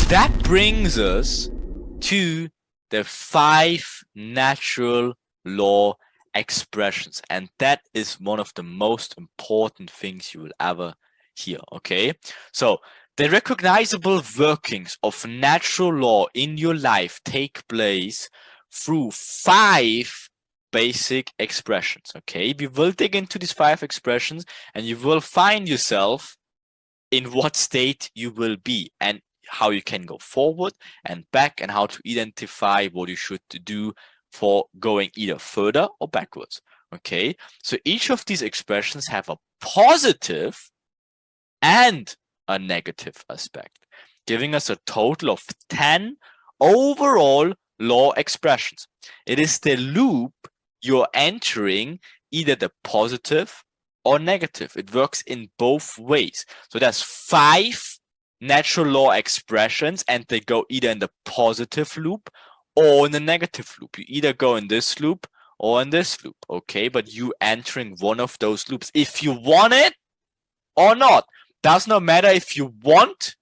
that brings us to the 5 natural law expressions, and that is one of the most important things you will ever hear. Okay, so the recognizable workings of natural law in your life take place through 5 basic expressions. Okay, we will dig into these 5 expressions and you will find yourself in what state you will be and how you can go forward and back, and how to identify what you should do for going either further or backwards. Okay, so each of these expressions have a positive and a negative aspect, giving us a total of 10 overall law expressions. It is the loop you're entering, either the positive or negative. It works in both ways. So there's 5 natural law expressions, and they go either in the positive loop or in the negative loop. You either go in this loop or in this loop, okay? But you entering one of those loops if you want it or not. Does not matter if you want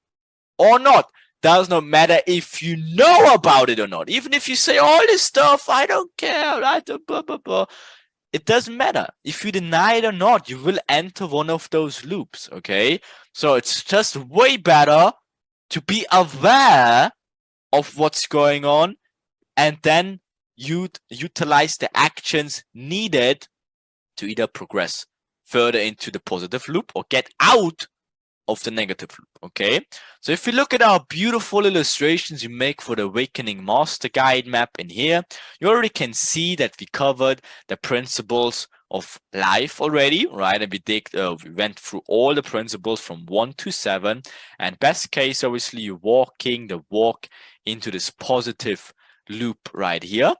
or not. Does not matter if you know about it or not. Even if you say all this stuff, I don't care, I don't blah blah blah. It doesn't matter. If you deny it or not, you will enter one of those loops, okay? So it's just way better to be aware of what's going on and then utilize the actions needed to either progress further into the positive loop or get out of the negative loop. Okay, so if you look at our beautiful illustrations you make for the Awakening Master Guide map in here, you already can see that we covered the principles of life already, right? And we went through all the principles from 1 to 7, and best case, obviously, you're walking the walk into this positive loop right here.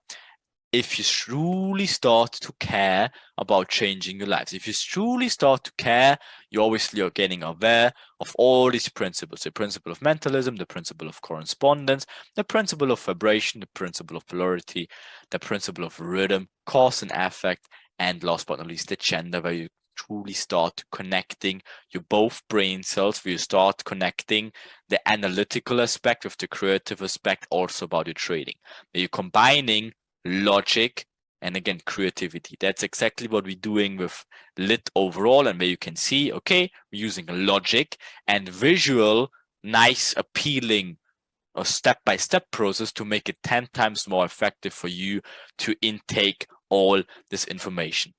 If you truly start to care about changing your lives, if you truly start to care, you obviously are getting aware of all these principles: the principle of mentalism, the principle of correspondence, the principle of vibration, the principle of polarity, the principle of rhythm, cause and effect, and last but not least, the gender, where you truly start connecting your both brain cells, where you start connecting the analytical aspect with the creative aspect, also about your trading, where you're combining logic and again creativity. That's exactly what we're doing with Lit overall, and where you can see, okay, we're using logic and visual, nice, appealing or step-by-step process to make it 10 times more effective for you to intake all this information.